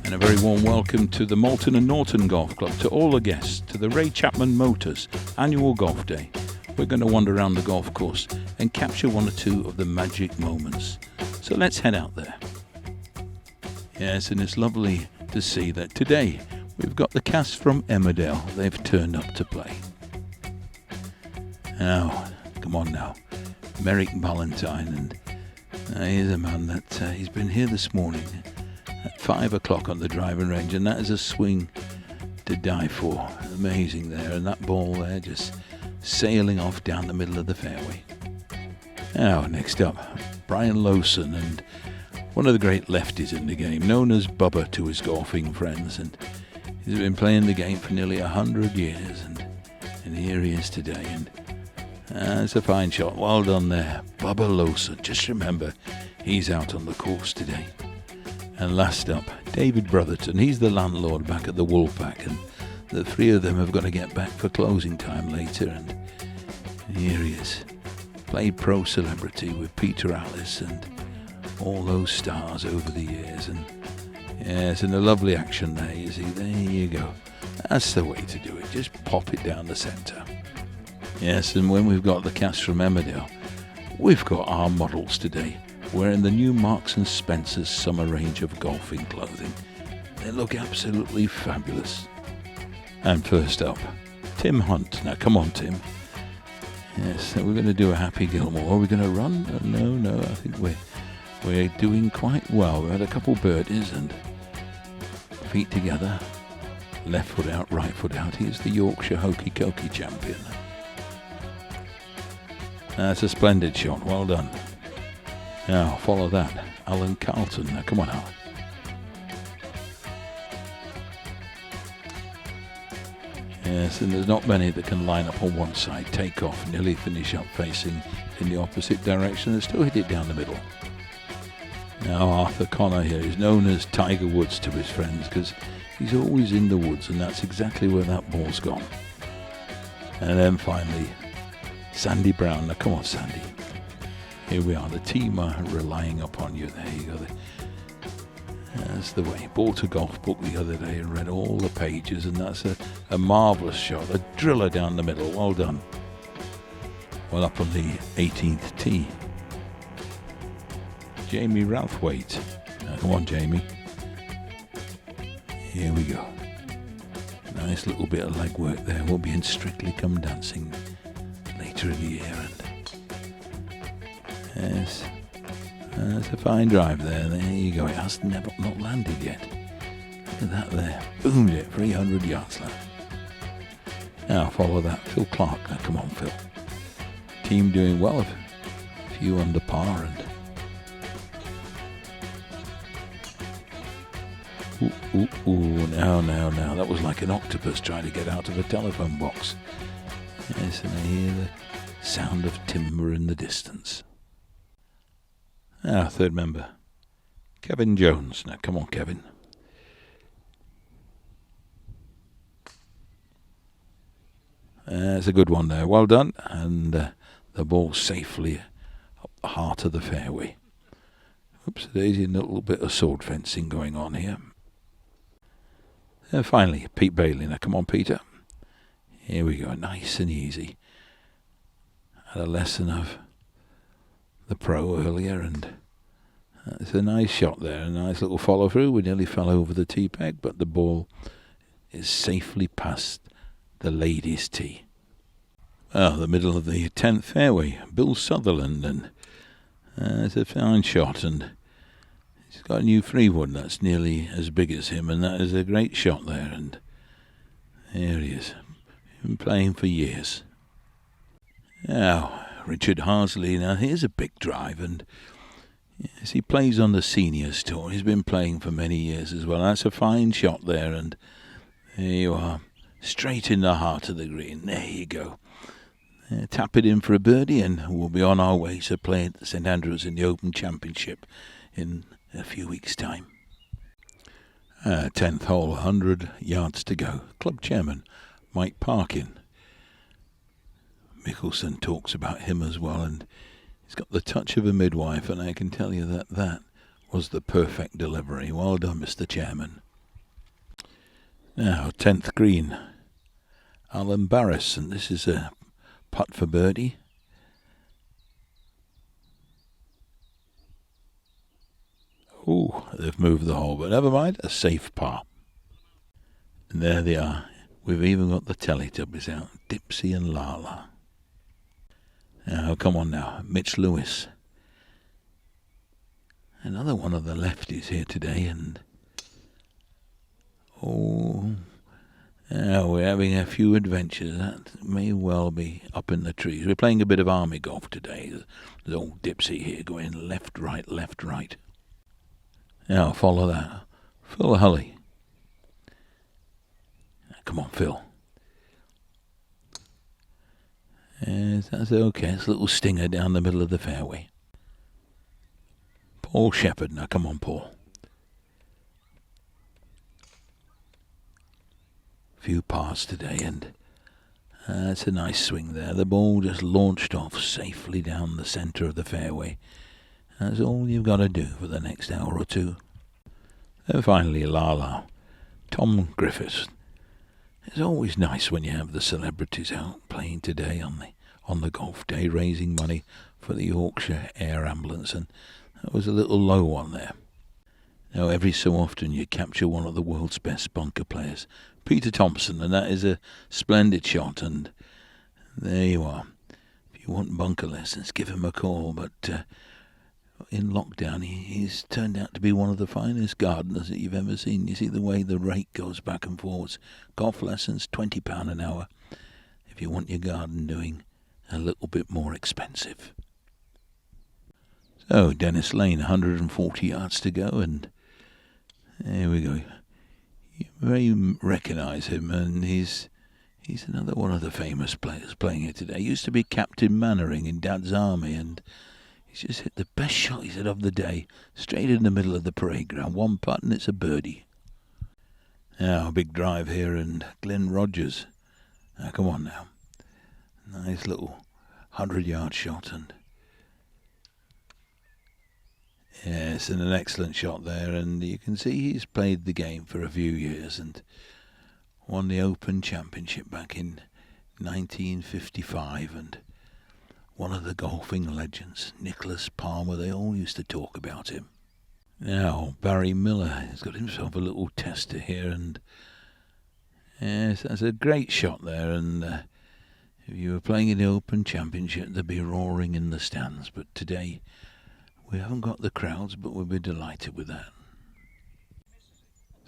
And a very warm welcome to the Malton and Norton Golf Club, to all the guests, to the Ray Chapman Motors Annual Golf Day. We're going to wander around the golf course and capture one or two of the magic moments. So let's head out there. Yes, and it's lovely to see that today we've got the cast from Emmerdale. They've turned up to play. Now, come on now, Merrick Valentine, and here's a man that he's been here this morning at 5 o'clock on the driving range, and that is a swing to die for. Amazing there, and that ball there just sailing off down the middle of the fairway. Now, next up, Brian Lowson, and one of the great lefties in the game, known as Bubba to his golfing friends, and he's been playing the game for nearly 100 years, and here he is today, and it's a fine shot. Well done there, Bubba Lowson. Just remember, he's out on the course today. And last up, David Brotherton. He's the landlord back at the Woolpack, and the three of them have got to get back for closing time later, and here he is. Played pro celebrity with Peter Alice and all those stars over the years, and yes, and a lovely action there, you see. There you go. That's the way to do it. Just pop it down the centre. Yes, and when we've got the cast from Emmerdale, we've got our models today, wearing the new Marks & Spencer's summer range of golfing clothing. They look absolutely fabulous. And first up, Tim Hunt. Now come on, Tim. Yes, so we're going to do a Happy Gilmore. Are we going to run? No, I think we're doing quite well. We had a couple birdies and feet together. Left foot out, right foot out. He's the Yorkshire Hokey Cokey champion. That's a splendid shot. Well done. Now, follow that, Alan Carlton. Now, come on, Alan. Yes, and there's not many that can line up on one side, take off, nearly finish up facing in the opposite direction, and still hit it down the middle. Now, Arthur Connor here is known as Tiger Woods to his friends because he's always in the woods, and that's exactly where that ball's gone. And then finally, Sandy Brown. Now, come on, Sandy. Here we are, the team are relying upon you. There you go. That's the way. Bought a golf book the other day and read all the pages, and that's a marvellous shot. A driller down the middle. Well done. Well, up on the 18th tee, Jamie Routhwaite. Now, come on, Jamie. Here we go. Nice little bit of leg work there. We'll be in Strictly Come Dancing later in the year, and yes, that's a fine drive there. There you go. It has not landed yet. Look at that there. Boomed it. 300 yards left. Now follow that. Phil Clark. Now come on, Phil. Team doing well. A few under par, and now. That was like an octopus trying to get out of a telephone box. Yes, and I hear the sound of timber in the distance. Our third member, Kevin Jones. Now, come on, Kevin. That's a good one there. Well done. And the ball safely up the heart of the fairway. Oops, there's a little bit of sword fencing going on here. And finally, Pete Bailey. Now, come on, Peter. Here we go. Nice and easy. Had a lesson of the pro earlier, and it's a nice shot there, a nice little follow through. We nearly fell over the tee peg, but the ball is safely past the ladies' tee. Well, the middle of the 10th fairway, Bill Sutherland, and it's a fine shot, and he's got a new 3-wood that's nearly as big as him, and that is a great shot there, and there he is. Been playing for years. Now, Richard Harsley. Now, here's a big drive, and yes, he plays on the seniors tour. He's been playing for many years as well. That's a fine shot there, and there you are, straight in the heart of the green. There you go. Tap it in for a birdie, and we'll be on our way to play at St Andrews in the Open Championship in a few weeks' time. 10th hole, 100 yards to go. Club chairman Mike Parkin. Mickelson talks about him as well, and he's got the touch of a midwife, and I can tell you that was the perfect delivery. Well done, Mr. Chairman. Now, 10th green. Alan Barris, and this is a putt for birdie. Oh, they've moved the hole, but never mind, a safe par. And there they are. We've even got the Teletubbies out, Dipsy and Lala. Now, come on now, Mitch Lewis. Another one of the lefties here today, and now we're having a few adventures. That may well be up in the trees. We're playing a bit of army golf today. There's old Dipsy here going left, right, left, right. Now, follow that. Phil Hulley. Come on, Phil. Yes, that's okay. It's a little stinger down the middle of the fairway. Paul Shepherd. Now, come on, Paul. Few pars today, and it's a nice swing there. The ball just launched off safely down the centre of the fairway. That's all you've got to do for the next hour or two. Then finally, Lala. Tom Griffiths. It's always nice when you have the celebrities out playing today on the golf day, raising money for the Yorkshire Air Ambulance, and that was a little low one there. Now, every so often you capture one of the world's best bunker players, Peter Thompson, and that is a splendid shot, and there you are. If you want bunker lessons, give him a call, but in lockdown he's turned out to be one of the finest gardeners that you've ever seen. You see the way the rake goes back and forwards. Golf lessons, £20 an hour, if you want your garden doing a little bit more expensive. So, Dennis Lane, 140 yards to go, and there we go. You may recognise him, and he's another one of the famous players playing here today. He used to be Captain Mannering in Dad's Army, and he's just hit the best shot, he said, of the day, straight in the middle of the parade ground. One putt and it's a birdie. Now, a big drive here, and Glenn Rogers. Now, come on now. Nice little 100-yard shot, and yes, and an excellent shot there, and you can see he's played the game for a few years and won the Open Championship back in 1955, and one of the golfing legends, Nicholas Palmer, they all used to talk about him. Now, Barry Miller has got himself a little tester here, and yes, that's a great shot there, and if you were playing in the Open Championship, they'd be roaring in the stands, but today we haven't got the crowds, but we'll be delighted with that.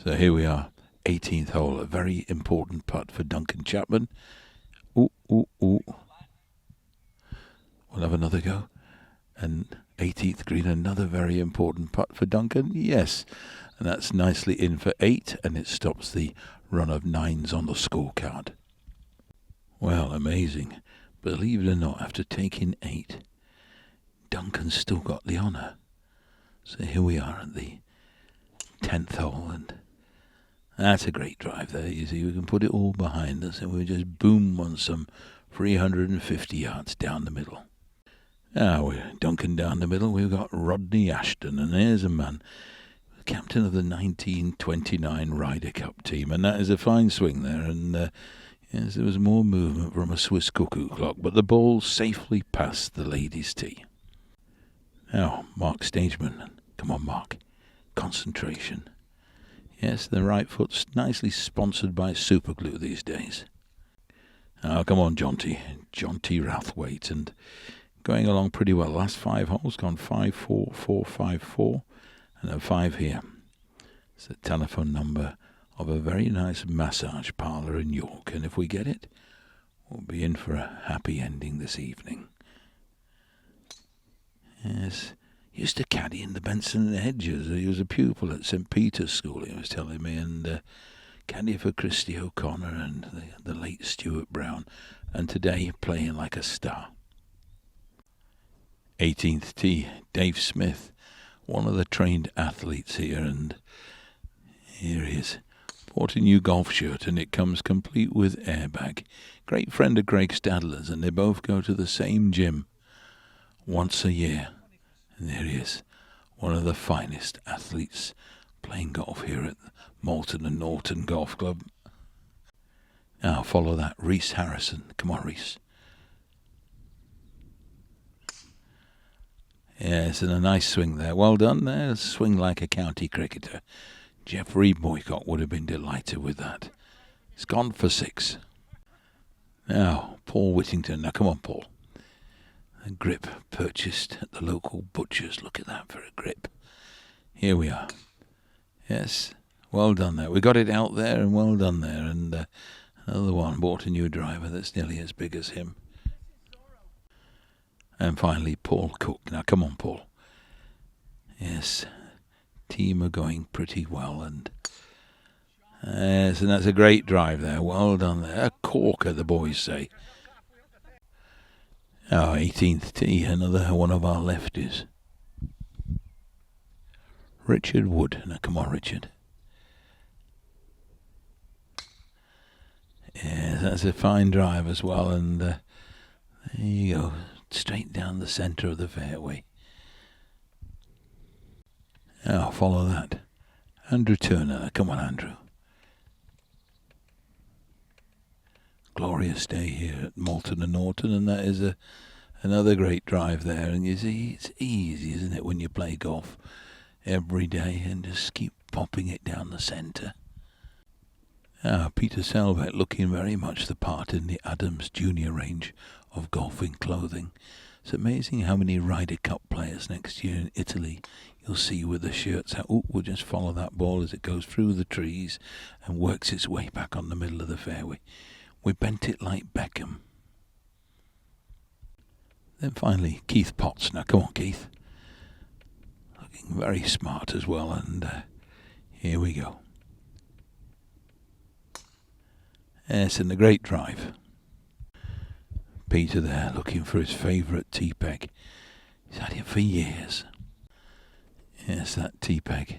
So here we are, 18th hole, a very important putt for Duncan Chapman. We'll have another go. And 18th green, another very important putt for Duncan. Yes, and that's nicely in for 8, and it stops the run of 9s on the scorecard. Well, amazing. Believe it or not, after taking 8, Duncan's still got the honour. So here we are at the 10th hole, and that's a great drive there. You see, we can put it all behind us, and we just boom on some 350 yards down the middle. Now we're Duncan down the middle. We've got Rodney Ashton, and there's a man, captain of the 1929 Ryder Cup team, and that is a fine swing there. And yes, there was more movement from a Swiss cuckoo clock, but the ball safely passed the ladies' tee. Now, Mark Stageman. Come on, Mark. Concentration. Yes, the right foot's nicely sponsored by Superglue these days. Now, come on, Jonty Rathwaite, and going along pretty well. Last 5 holes gone 5-4, 4-5-4, and a 5 here. It's the telephone number of a very nice massage parlour in York, and if we get it, we'll be in for a happy ending this evening. Yes, he used to caddy in the Benson and Hedges. He was a pupil at St. Peter's School, he was telling me, and caddy for Christy O'Connor and the late Stuart Brown, and today playing like a star. 18th tee, Dave Smith, one of the trained athletes here, and here he is. Bought a new golf shirt, and it comes complete with airbag. Great friend of Greg Stadler's, and they both go to the same gym once a year. And there he is, one of the finest athletes playing golf here at Malton and Norton Golf Club. Now follow that. Reese Harrison. Come on, Reese. Yes, and a nice swing there. Well done there. Swing like a county cricketer. Jeffrey Boycott would have been delighted with that. It's gone for 6. Now, Paul Whittington. Now, come on, Paul. A grip purchased at the local butcher's. Look at that for a grip. Here we are. Yes, well done there. We got it out there and well done there. And another one, bought a new driver that's nearly as big as him. And finally, Paul Cook. Now, come on, Paul. Yes, team are going pretty well. And yes, and that's a great drive there. Well done there. A corker, the boys say. Oh, 18th tee, another one of our lefties. Richard Wood. Now, come on, Richard. Yes, that's a fine drive as well. And there you go. Straight down the centre of the fairway. Now, follow that. Andrew Turner. Come on, Andrew. Glorious day here at Malton and Norton, and that is another great drive there. And you see, it's easy, isn't it, when you play golf every day and just keep popping it down the centre. Peter Selvet looking very much the part in the Adams Junior range of golfing clothing. It's amazing how many Ryder Cup players next year in Italy you'll see with the shirts out. We'll just follow that ball as it goes through the trees and works its way back on the middle of the fairway. We bent it like Beckham. Then finally, Keith Potts. Now, come on, Keith. Looking very smart as well, and here we go. Yes, and a great drive. Peter there, looking for his favourite tee peg. He's had it for years. Yes, that tee peg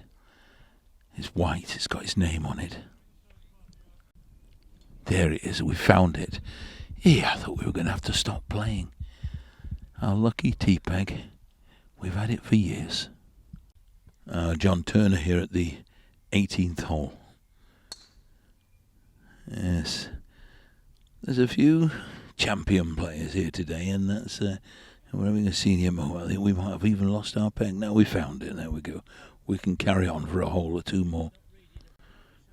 is white. It's got his name on it. There it is. We found it. Yeah, I thought we were going to have to stop playing. Our lucky tee peg. We've had it for years. John Turner here at the 18th hole. Yes. There's a few champion players here today, and that's we're having a senior moment. I think we might have even lost our peg. Now we found it. There we go. We can carry on for a hole or two more.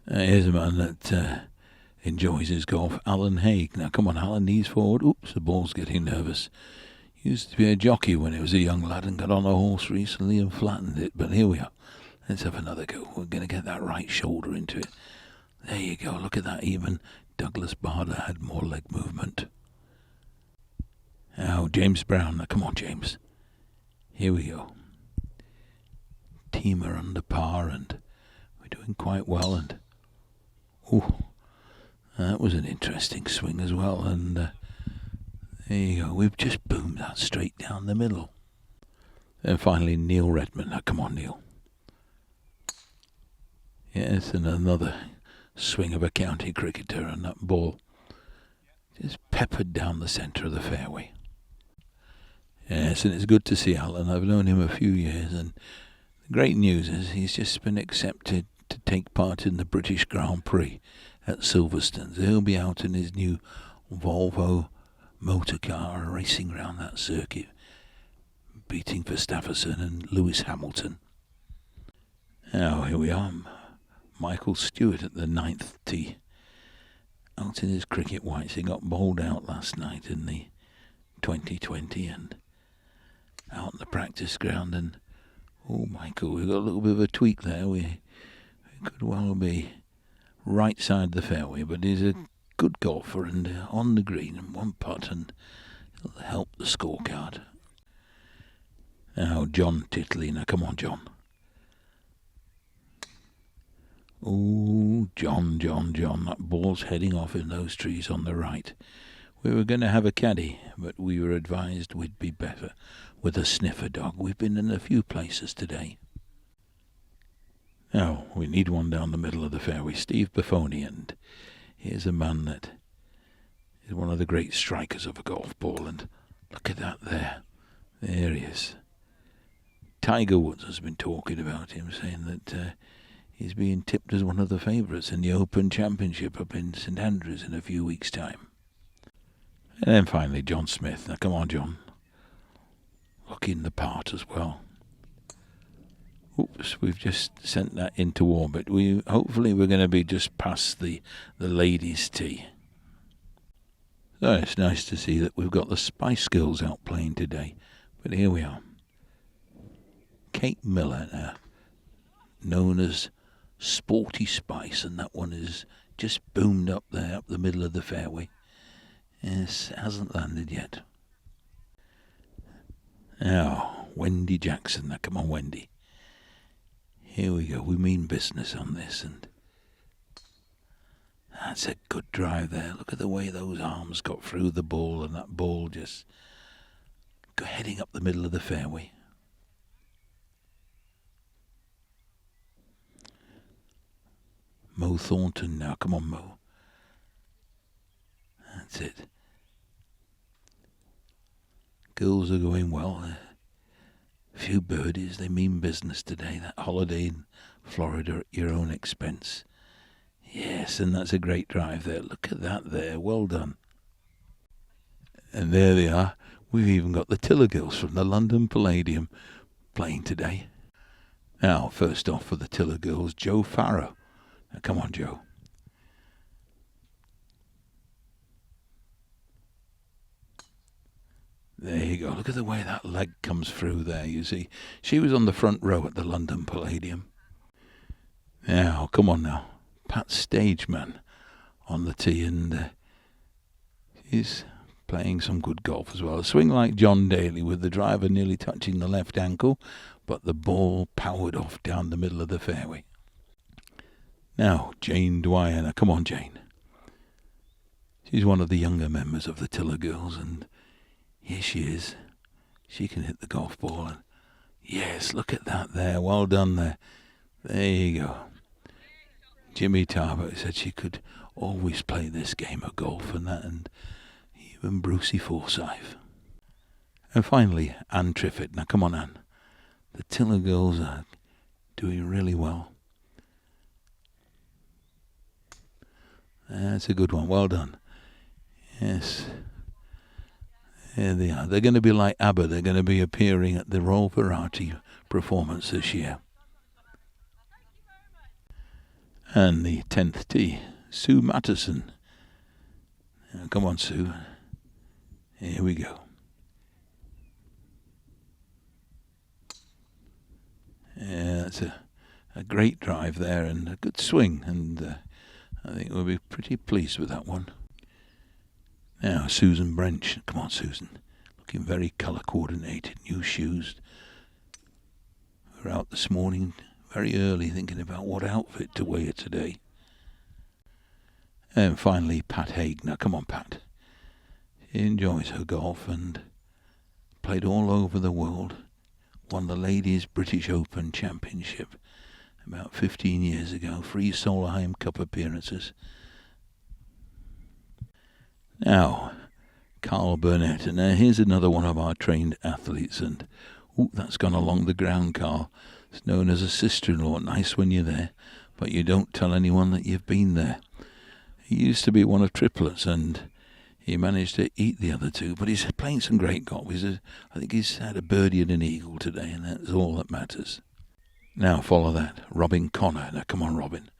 Here's a man that enjoys his golf, Alan Haig. Now come on, Alan, knees forward. Oops, the ball's getting nervous. Used to be a jockey when he was a young lad and got on a horse recently and flattened it. But here we are. Let's have another go. We're going to get that right shoulder into it. There you go. Look at that. Even Douglas Bader had more leg movement. Now, James Brown. Now, come on, James. Here we go. Team are under par and we're doing quite well. And that was an interesting swing as well. And there you go. We've just boomed that straight down the middle. Then finally, Neil Redmond. Now, come on, Neil. Yes, and another swing of a county cricketer, and that ball just peppered down the centre of the fairway. Yes, and it's good to see Alan. I've known him a few years, and the great news is he's just been accepted to take part in the British Grand Prix at Silverstone. So he'll be out in his new Volvo motor car racing around that circuit, beating Verstappen and Lewis Hamilton. Now, here we are. Michael Stewart at the 9th tee. Out in his cricket whites. He got bowled out last night in the 2020 and out on the practice ground. And, Michael, we've got a little bit of a tweak there. We could well be right side of the fairway, but he's a good golfer and on the green and one putt, and it'll help the scorecard. Now, John Titley. Now, come on, John. John, that ball's heading off in those trees on the right. We were going to have a caddy, but we were advised we'd be better with a sniffer dog. We've been in a few places today. Now, we need one down the middle of the fairway. Steve Buffoni, and here's a man that is one of the great strikers of a golf ball, and look at that there. There he is. Tiger Woods has been talking about him, saying that he's being tipped as one of the favourites in the Open Championship up in St Andrews in a few weeks' time. And then finally John Smith. Now come on, John. Looking the part as well. Oops, we've just sent that into orbit. Hopefully we're going to be just past the ladies' tee. So it's nice to see that we've got the Spice Girls out playing today. But here we are. Kate Miller now, known as Sporty Spice, and that one is just boomed up there, up the middle of the fairway. Yes, it hasn't landed yet. Now, Wendy Jackson. Now, come on, Wendy. Here we go. We mean business on this, and that's a good drive there. Look at the way those arms got through the ball, and that ball just heading up the middle of the fairway. Mo Thornton now. Come on, Mo. That's it. Girls are going well. A few birdies. They mean business today. That holiday in Florida at your own expense. Yes, and that's a great drive there. Look at that there. Well done. And there they are. We've even got the Tiller Girls from the London Palladium playing today. Now, first off for the Tiller Girls, Joe Farrow. Now, come on, Joe. There you go. Look at the way that leg comes through there, you see. She was on the front row at the London Palladium. Now, come on now. Pat Stageman on the tee, and he's playing some good golf as well. A swing like John Daly with the driver nearly touching the left ankle, but the ball powered off down the middle of the fairway. Now, Jane Dwyer. Now, come on, Jane. She's one of the younger members of the Tiller Girls, and here she is. She can hit the golf ball. And yes, look at that there. Well done there. There you go. Jimmy Tarbuck said she could always play this game of golf and that, and even Brucey Forsyth. And finally, Anne Triffitt. Now, come on, Anne. The Tiller Girls are doing really well. That's a good one. Well done. Yes. There they are. They're going to be like ABBA. They're going to be appearing at the Royal Variety performance this year. And the 10th tee, Sue Matterson. Now, come on, Sue. Here we go. Yeah, that's a great drive there and a good swing. And I think we'll be pretty pleased with that one. Now, Susan Brench. Come on, Susan. Looking very colour coordinated. New shoes. We're out this morning very early thinking about what outfit to wear today. And finally, Pat Haig. Now, come on, Pat. She enjoys her golf and played all over the world. Won the Ladies British Open Championship about 15 years ago. 3 Solheim Cup appearances. Now, Carl Burnett, and here's another one of our trained athletes, and that's gone along the ground, Carl. It's known as a sister-in-law. Nice when you're there, but you don't tell anyone that you've been there. He used to be one of triplets, and he managed to eat the other two, but he's playing some great golf. I think he's had a birdie and an eagle today, and that's all that matters. Now follow that, Robin Connor. Now come on, Robin.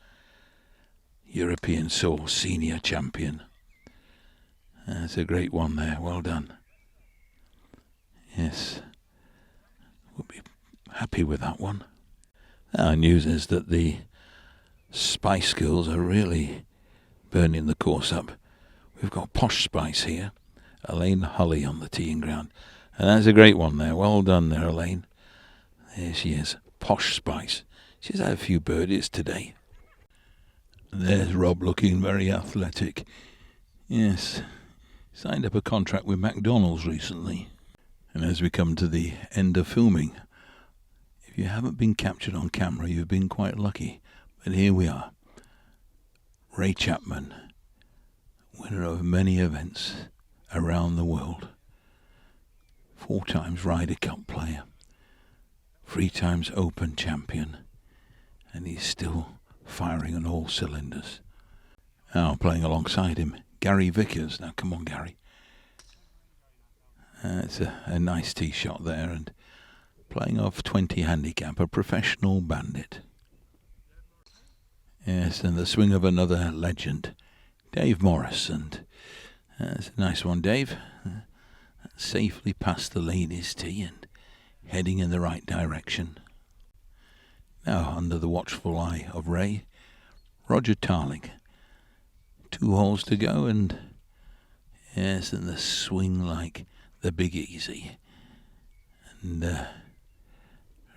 European Tour Senior Champion. That's a great one there. Well done. Yes. We'll be happy with that one. Our news is that the Spice Girls are really burning the course up. We've got Posh Spice here. Elaine Hulley on the teeing ground. And that's a great one there. Well done there, Elaine. There she is. Posh Spice. She's had a few birdies today. And there's Rob looking very athletic. Yes. Signed up a contract with McDonald's recently. And as we come to the end of filming, if you haven't been captured on camera, you've been quite lucky. But here we are. Ray Chapman, winner of many events around the world. 4 times Ryder Cup player. 3 times Open champion. and he's still firing on all cylinders. Now playing alongside him, Gary Vickers. Now come on, Gary. It's a nice tee shot there, and playing off 20 handicap, a professional bandit. Yes, and the swing of another legend, Dave Morris, and that's a nice one, Dave. Safely past the ladies' tee and heading in the right direction. Now under the watchful eye of Ray, Roger Tarling. 2 holes to go, and yes, and the swing like the Big Easy. And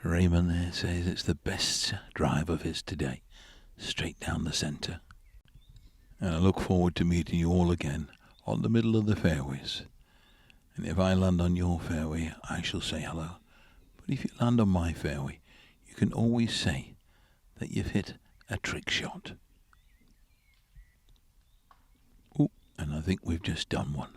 Raymond there says it's the best drive of his today, straight down the centre. And I look forward to meeting you all again on the middle of the fairways. And if I land on your fairway, I shall say hello. But if you land on my fairway, you can always say that you've hit a trick shot. Ooh, and I think we've just done one.